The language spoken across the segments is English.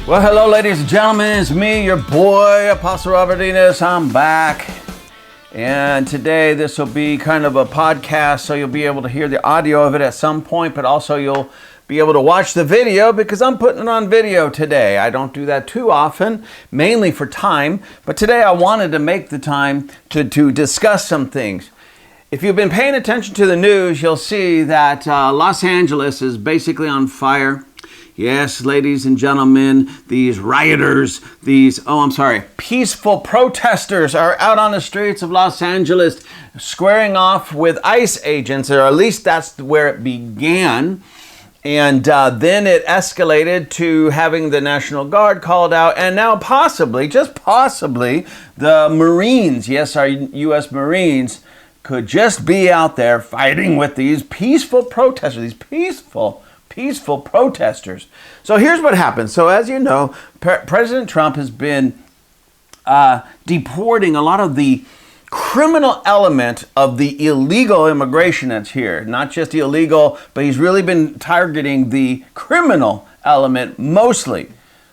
Well, hello, ladies and gentlemen. It's me, your boy, Apostle Robert Enos. I'm back. And today this will be kind of a podcast, so you'll be able to hear the audio of it at some point, but also you'll be able to watch the video because I'm putting it on video today. I don't do that too often, mainly for time, but today I wanted to make the time to discuss some things. If you've been paying attention to the news, you'll see that Los Angeles is basically on fire. Yes, ladies and gentlemen, these rioters, peaceful protesters are out on the streets of Los Angeles squaring off with ICE agents, or at least that's where it began. And then it escalated to having the National Guard called out, and now possibly, just possibly, the Marines, yes, our U.S. Marines, could just be out there fighting with these peaceful protesters, these peaceful protesters. So here's what happened. So as you know, President Trump has been deporting a lot of the criminal element of the illegal immigration that's here. Not just the illegal, but he's really been targeting the criminal element mostly.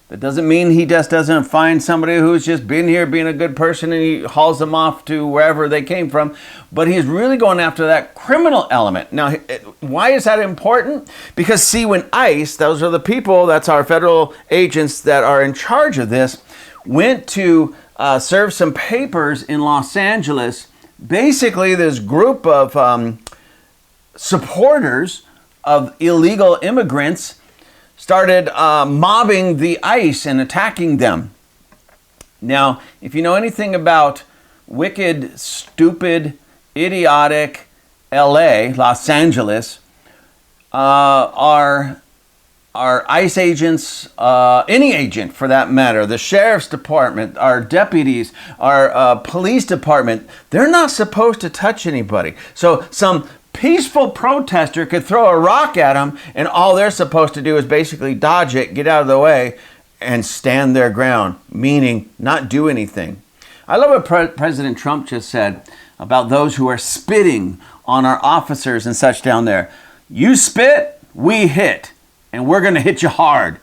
That doesn't mean he just doesn't find somebody who's just been here being a good person and he hauls them off to wherever they came from. But he's really going after that criminal element. Now, why is that important? Because see, when ICE, those are the people, that's our federal agents that are in charge of this, went to serve some papers in Los Angeles, basically this group of supporters of illegal immigrants started mobbing the ICE and attacking them. Now, if you know anything about wicked, stupid, idiotic LA, Los Angeles, our ICE agents, any agent for that matter, the sheriff's department, our deputies, our police department, they're not supposed to touch anybody. So some peaceful protester could throw a rock at them, and all they're supposed to do is basically dodge it, get out of the way, and stand their ground, meaning not do anything. I love what President Trump just said about those who are spitting on our officers and such down there. You spit, we hit, and we're going to hit you hard.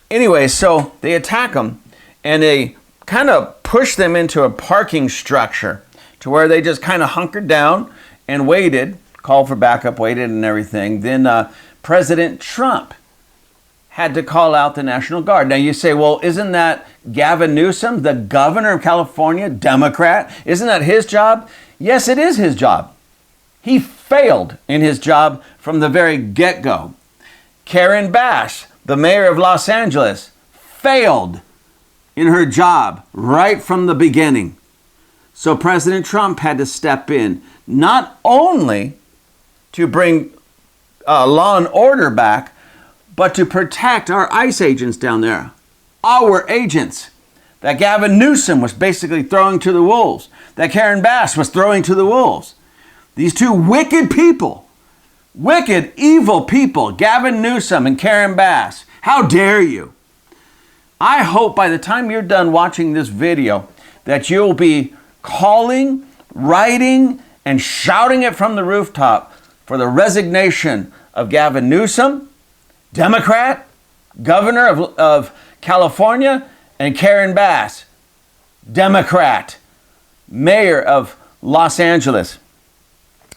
Anyway, so they attack them, and they kind of push them into a parking structure to where they just kind of hunkered down and waited, called for backup, waited and everything. Then President Trump had to call out the National Guard. Now you say, well, isn't that Gavin Newsom, the governor of California, Democrat? Isn't that his job? Yes, it is his job. He failed in his job from the very get-go. Karen Bass, the mayor of Los Angeles, failed in her job right from the beginning. So President Trump had to step in, not only to bring law and order back, but to protect our ICE agents down there, our agents that Gavin Newsom was basically throwing to the wolves, that Karen Bass was throwing to the wolves. These two wicked people, wicked, evil people, Gavin Newsom and Karen Bass. How dare you? I hope by the time you're done watching this video that you'll be calling, writing, and shouting it from the rooftop for the resignation of Gavin Newsom, Democrat, governor of California, and Karen Bass, Democrat, mayor of Los Angeles.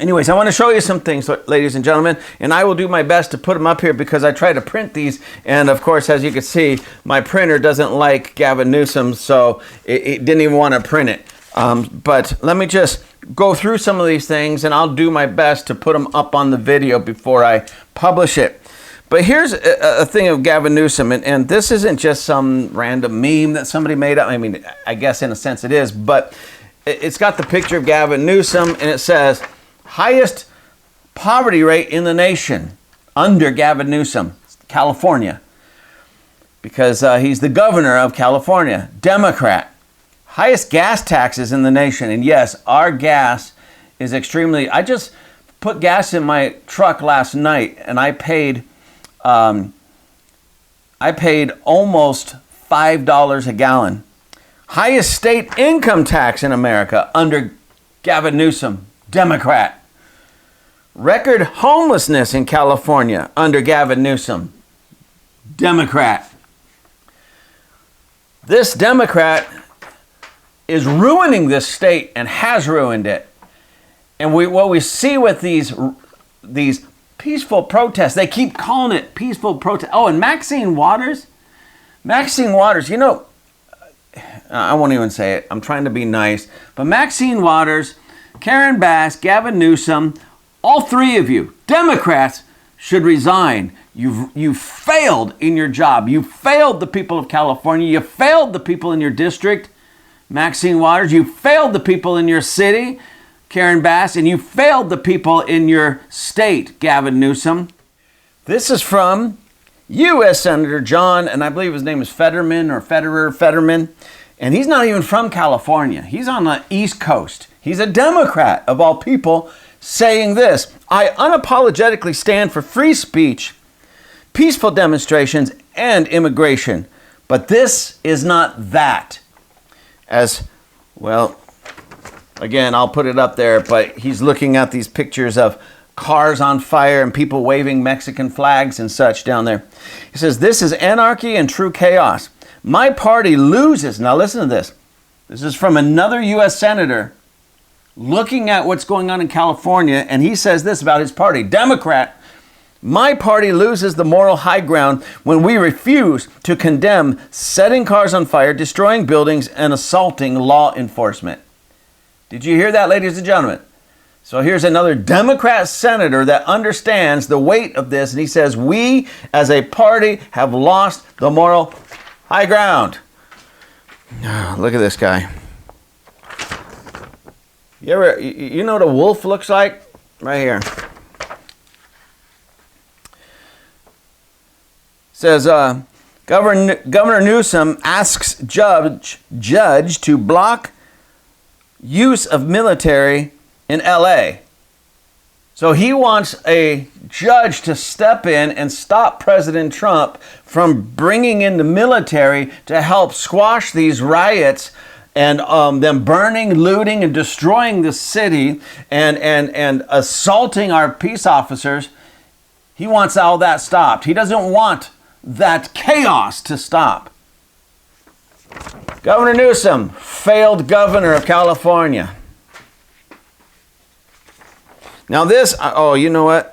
Anyways, I want to show you some things, ladies and gentlemen, and I will do my best to put them up here because I try to print these, and of course, as you can see, my printer doesn't like Gavin Newsom, so it didn't even want to print it. But let me just go through some of these things, and I'll do my best to put them up on the video before I publish it. But here's a thing of Gavin Newsom, and this isn't just some random meme that somebody made up. I mean, I guess in a sense it is, but it's got the picture of Gavin Newsom, and it says, highest poverty rate in the nation under Gavin Newsom, California, because he's the governor of California, Democrat. Highest gas taxes in the nation. And yes, our gas is extremely... I just put gas in my truck last night, and I paid almost $5 a gallon. Highest state income tax in America under Gavin Newsom, Democrat. Record homelessness in California under Gavin Newsom, Democrat. This Democrat is ruining this state and has ruined it. And what we see with these peaceful protests, they keep calling it peaceful protest. Oh, and Maxine Waters, you know, I won't even say it. I'm trying to be nice. But Maxine Waters, Karen Bass, Gavin Newsom, all three of you, Democrats, should resign. You've failed in your job. You failed the people of California. You failed the people in your district, Maxine Waters. You failed the people in your city, Karen Bass. And you failed the people in your state, Gavin Newsom. This is from U.S. Senator John, and I believe his name is Fetterman. And he's not even from California. He's on the East Coast. He's a Democrat, of all people, saying this: I unapologetically stand for free speech, peaceful demonstrations, and immigration. But this is not that. As well, again, I'll put it up there, but he's looking at these pictures of cars on fire and people waving Mexican flags and such down there. He says, this is anarchy and true chaos. My party loses. Now listen to this. This is from another U.S. senator looking at what's going on in California, and he says this about his party, Democrat. My party loses the moral high ground when we refuse to condemn setting cars on fire, destroying buildings, and assaulting law enforcement. Did you hear that, ladies and gentlemen? So here's another Democrat senator that understands the weight of this, and he says, we as a party have lost the moral high ground. Oh, look at this guy. You know what a wolf looks like? Right here. Says, Governor Newsom asks judge to block use of military in LA. So he wants a judge to step in and stop President Trump from bringing in the military to help squash these riots and them burning, looting, and destroying the city and assaulting our peace officers. He wants all that stopped. He doesn't want that chaos to stop. Governor Newsom, failed governor of California. Now this, you know what?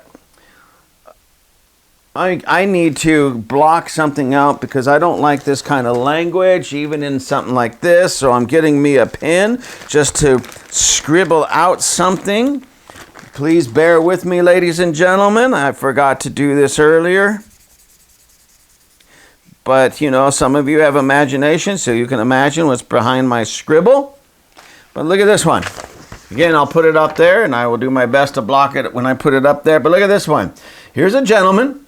I need to block something out because I don't like this kind of language, even in something like this. So I'm getting me a pen just to scribble out something. Please bear with me, ladies and gentlemen. I forgot to do this earlier. But, you know, some of you have imagination, so you can imagine what's behind my scribble. But look at this one. Again, I'll put it up there, and I will do my best to block it when I put it up there. But look at this one. Here's a gentleman.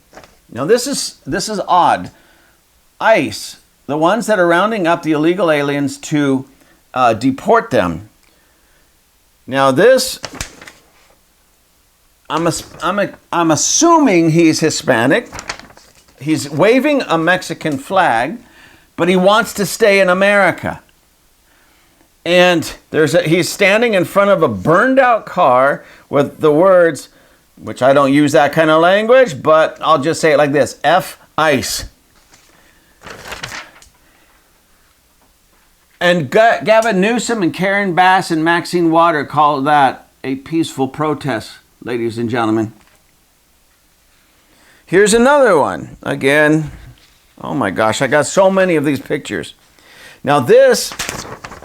Now, this is odd. ICE, the ones that are rounding up the illegal aliens to deport them. Now, this, I'm assuming he's Hispanic. He's waving a Mexican flag, but he wants to stay in America. And he's standing in front of a burned out car with the words, which I don't use that kind of language, but I'll just say it like this, F ICE. And Gavin Newsom and Karen Bass and Maxine Waters call that a peaceful protest, ladies and gentlemen. Here's another one. Again, oh my gosh, I got so many of these pictures. Now this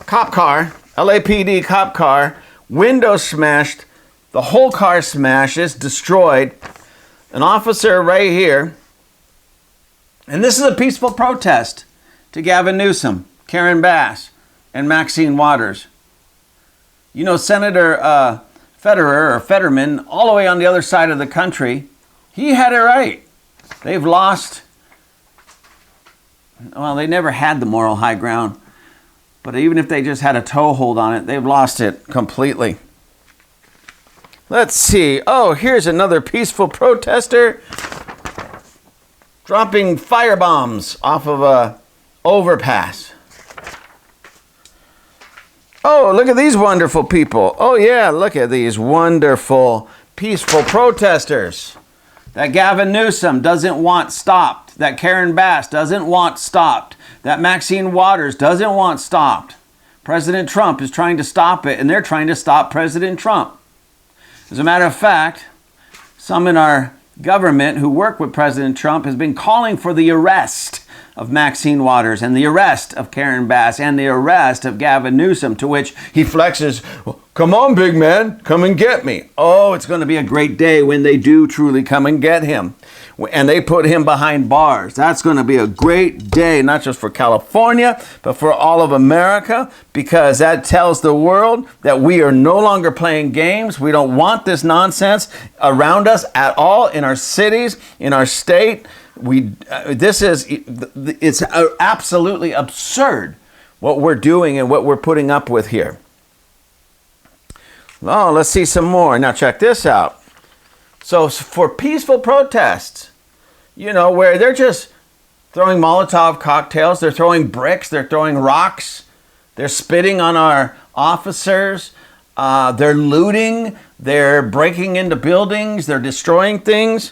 cop car, LAPD cop car, window smashed, the whole car smashes, destroyed. An officer right here. And this is a peaceful protest to Gavin Newsom, Karen Bass, and Maxine Waters. You know, Senator Fetterman, all the way on the other side of the country, he had it right. They've lost, well, they never had the moral high ground. But even if they just had a toehold on it, they've lost it completely. Let's see. Oh, here's another peaceful protester dropping firebombs off of a overpass. Oh, look at these wonderful people. Oh, yeah, look at these wonderful, peaceful protesters. that Gavin Newsom doesn't want stopped, that Karen Bass doesn't want stopped, that Maxine Waters doesn't want stopped. President Trump is trying to stop it, and they're trying to stop President Trump. As a matter of fact, some in our government who work with President Trump has been calling for the arrest of Maxine Waters and the arrest of Karen Bass and the arrest of Gavin Newsom, to which he flexes, "Come on, big man, come and get me." Oh, it's going to be a great day when they do truly come and get him. And they put him behind bars. That's going to be a great day, not just for California, but for all of America, because that tells the world that we are no longer playing games. We don't want this nonsense around us at all, in our cities, in our state. It's absolutely absurd what we're doing and what we're putting up with here. Oh, let's see some more. Now check this out. So for peaceful protests, where they're just throwing Molotov cocktails, they're throwing bricks, they're throwing rocks, they're spitting on our officers, they're looting, they're breaking into buildings, they're destroying things.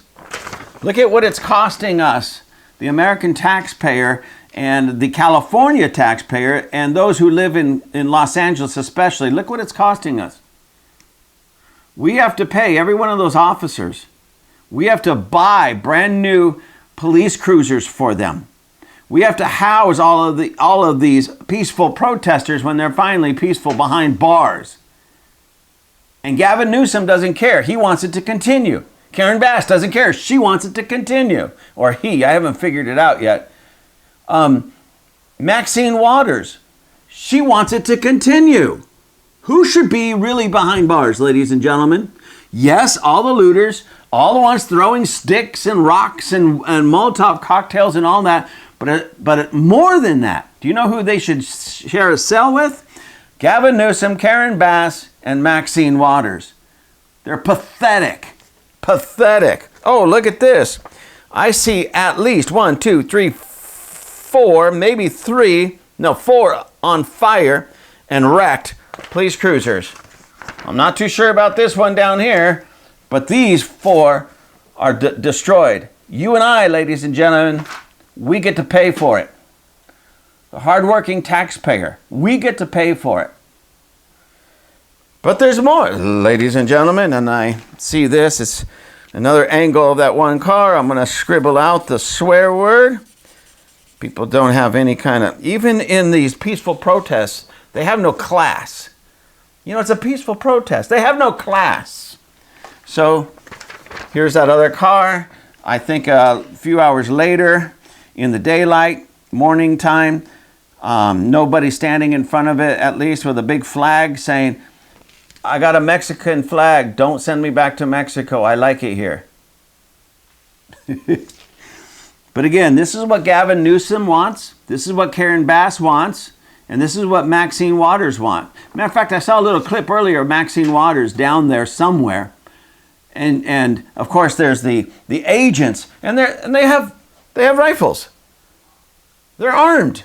Look at what it's costing us, the American taxpayer and the California taxpayer and those who live in Los Angeles especially. Look what it's costing us. We have to pay every one of those officers. We have to buy brand new police cruisers for them. We have to house all of these peaceful protesters when they're finally peaceful behind bars. And Gavin Newsom doesn't care. He wants it to continue. Karen Bass doesn't care. She wants it to continue. Or he. I haven't figured it out yet. Maxine Waters. She wants it to continue. Who should be really behind bars, ladies and gentlemen? Yes, all the looters, all the ones throwing sticks and rocks and Molotov cocktails and all that. But more than that, do you know who they should share a cell with? Gavin Newsom, Karen Bass, and Maxine Waters. They're pathetic. Pathetic. Oh, look at this. I see at least 1, 2, 3, 4, maybe 4 on fire and wrecked police cruisers. I'm not too sure about this one down here, but these 4 are destroyed. You and I, ladies and gentlemen, we get to pay for it. The hardworking taxpayer, we get to pay for it. But there's more, ladies and gentlemen, and I see this. It's another angle of that one car. I'm going to scribble out the swear word. People don't have any kind of, even in these peaceful protests, they have no class. It's a peaceful protest. They have no class. So here's that other car. I think a few hours later in the daylight, morning time, nobody standing in front of it, at least with a big flag saying, "I got a Mexican flag. Don't send me back to Mexico. I like it here." But again, this is what Gavin Newsom wants. This is what Karen Bass wants. And this is what Maxine Waters wants. Matter of fact, I saw a little clip earlier of Maxine Waters down there somewhere. And of course, there's the agents. And they have rifles. They're armed.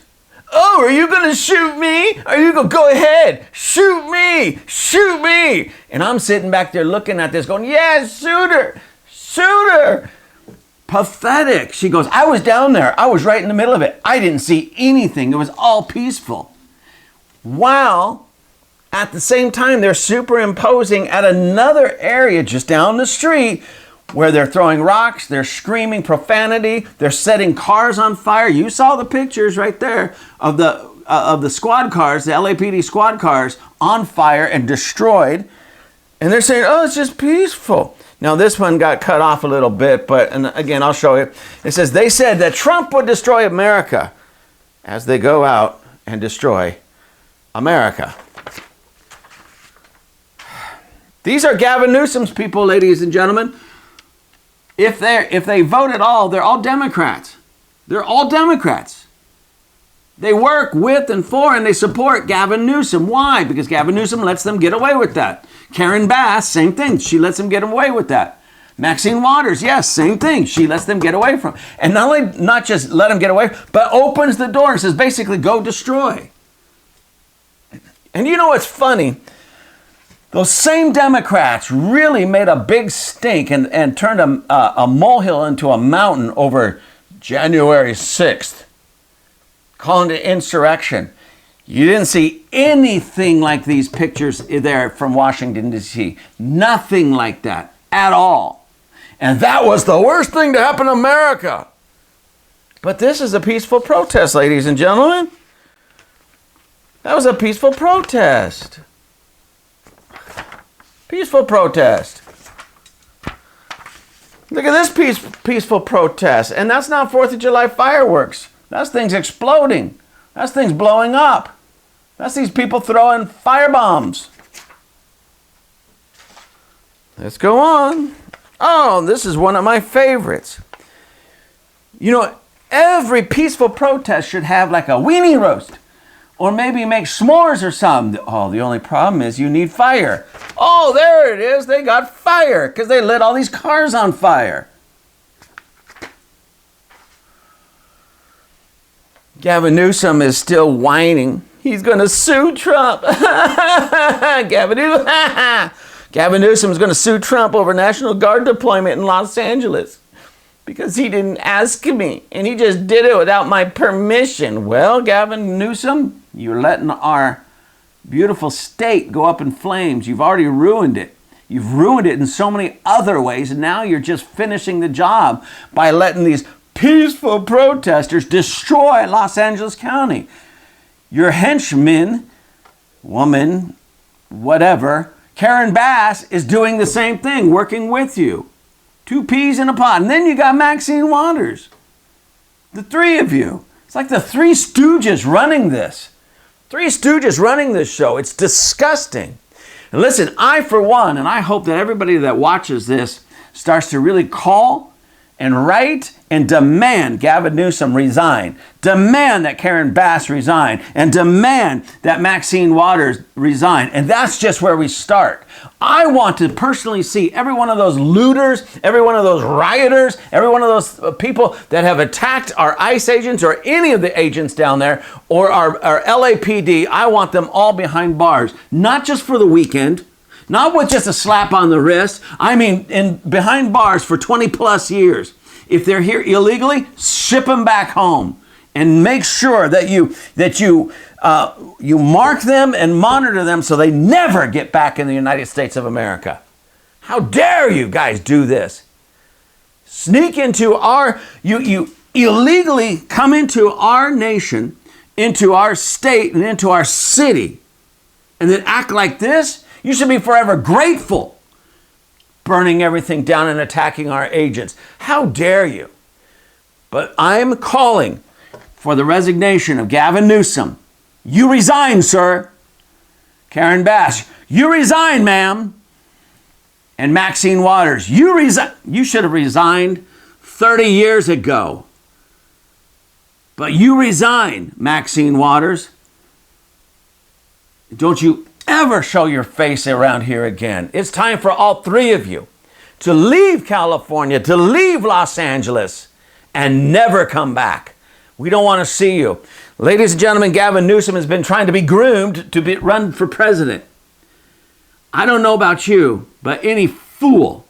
"Oh, are you going to shoot me? Are you going to go ahead? Shoot me! Shoot me!" And I'm sitting back there looking at this going, "Yes, shoot her! Shoot her!" Pathetic. She goes, "I was down there. I was right in the middle of it. I didn't see anything. It was all peaceful." While at the same time, they're superimposing at another area just down the street where they're throwing rocks, they're screaming profanity, they're setting cars on fire. You saw the pictures right there of the squad cars, the LAPD squad cars on fire and destroyed. And they're saying, "Oh, it's just peaceful." Now, this one got cut off a little bit, and again, I'll show you. It says, "They said that Trump would destroy America as they go out and destroy America." These are Gavin Newsom's people, ladies and gentlemen. If they vote at all, they're all Democrats. They're all Democrats. They work with and for and they support Gavin Newsom. Why? Because Gavin Newsom lets them get away with that. Karen Bass, same thing. She lets them get away with that. Maxine Waters, yes, same thing. She lets them get away from. And not just let them get away, but opens the door and says, basically, go destroy. And you know what's funny? Those same Democrats really made a big stink and turned a molehill into a mountain over January 6th, calling it insurrection. You didn't see anything like these pictures there from Washington, D.C. Nothing like that at all. And that was the worst thing to happen to America. But this is a peaceful protest, ladies and gentlemen. That was a peaceful protest. Peaceful protest. Look at this peaceful protest. And that's not 4th of July fireworks. That's things exploding. That's things blowing up. That's these people throwing firebombs. Let's go on. Oh, this is one of my favorites. You know, every peaceful protest should have like a weenie roast. Or maybe make s'mores or something. Oh, the only problem is you need fire. Oh, there it is. They got fire because they lit all these cars on fire. Gavin Newsom is still whining. He's going to sue Trump. Gavin Newsom is going to sue Trump over National Guard deployment in Los Angeles because he didn't ask me and he just did it without my permission. Well, Gavin Newsom, you're letting our beautiful state go up in flames. You've already ruined it. You've ruined it in so many other ways, and now you're just finishing the job by letting these peaceful protesters destroy Los Angeles County. Your henchman, woman, whatever, Karen Bass is doing the same thing, working with you. 2 peas in a pod. And then you got Maxine Waters. The 3 of you. It's like the 3 stooges running this. 3 stooges running this show. It's disgusting. And listen, I for one, and I hope that everybody that watches this starts to really call and write and demand Gavin Newsom resign. Demand that Karen Bass resign. And demand that Maxine Waters resign. And that's just where we start. I want to personally see every one of those looters, every one of those rioters, every one of those people that have attacked our ICE agents or any of the agents down there or our LAPD. I want them all behind bars. Not just for the weekend. Not with just a slap on the wrist. I mean, behind bars for 20 plus years. If they're here illegally, ship them back home, and make sure that you mark them and monitor them so they never get back in the United States of America. How dare you guys do this? Sneak into you illegally come into our nation, into our state, and into our city, and then act like this? You should be forever grateful, burning everything down and attacking our agents. How dare you? But I'm calling for the resignation of Gavin Newsom. You resign, sir. Karen Bass, you resign, ma'am. And Maxine Waters, you resign. You should have resigned 30 years ago. But you resign, Maxine Waters. Don't you ever show your face around here again. It's time for all 3 of you to leave California, to leave Los Angeles, and never come back. We don't want to see you. Ladies and gentlemen, Gavin Newsom has been trying to be groomed to run for president. I don't know about you, but any fool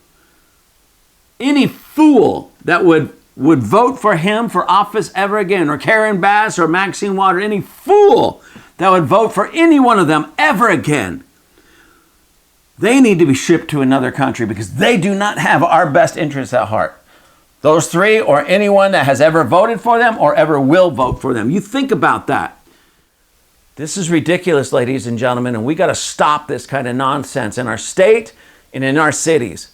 that would vote for him for office ever again, or Karen Bass or Maxine Waters, any fool that would vote for any one of them ever again, they need to be shipped to another country because they do not have our best interests at heart. Those 3 or anyone that has ever voted for them or ever will vote for them. You think about that. This is ridiculous, ladies and gentlemen, and we got to stop this kind of nonsense in our state and in our cities.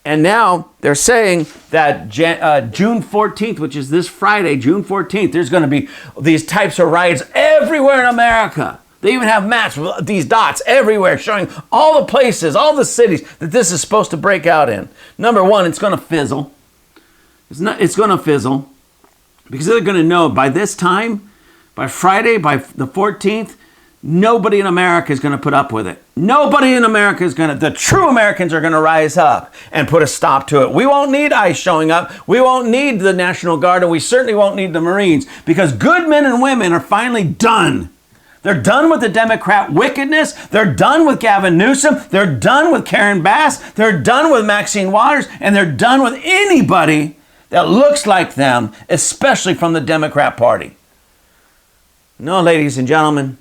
And now they're saying that June 14th, which is this Friday, June 14th, there's going to be these types of riots everywhere in America. They even have maps with these dots everywhere showing all the places, all the cities that this is supposed to break out in. Number one, it's going to fizzle. It's going to fizzle because they're going to know by this time, by Friday, by the 14th, nobody in America is going to put up with it. Nobody in America is the true Americans are going to rise up and put a stop to it. We won't need ICE showing up. We won't need the National Guard, and we certainly won't need the Marines because good men and women are finally done. They're done with the Democrat wickedness. They're done with Gavin Newsom. They're done with Karen Bass. They're done with Maxine Waters. And they're done with anybody that looks like them, especially from the Democrat Party. No, ladies and gentlemen,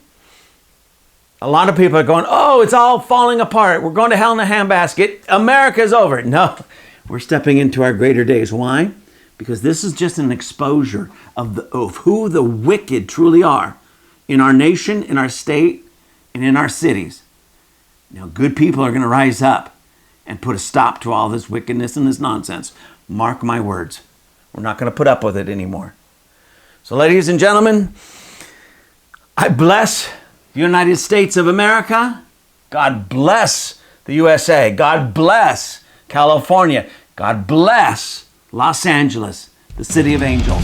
a lot of people are going, oh, it's all falling apart. We're going to hell in a handbasket. America's over. No, we're stepping into our greater days. Why? Because this is just an exposure of who the wicked truly are in our nation, in our state, and in our cities. Now, good people are going to rise up and put a stop to all this wickedness and this nonsense. Mark my words. We're not going to put up with it anymore. So, ladies and gentlemen, I bless the United States of America. God bless the USA. God bless California. God bless Los Angeles, the city of angels.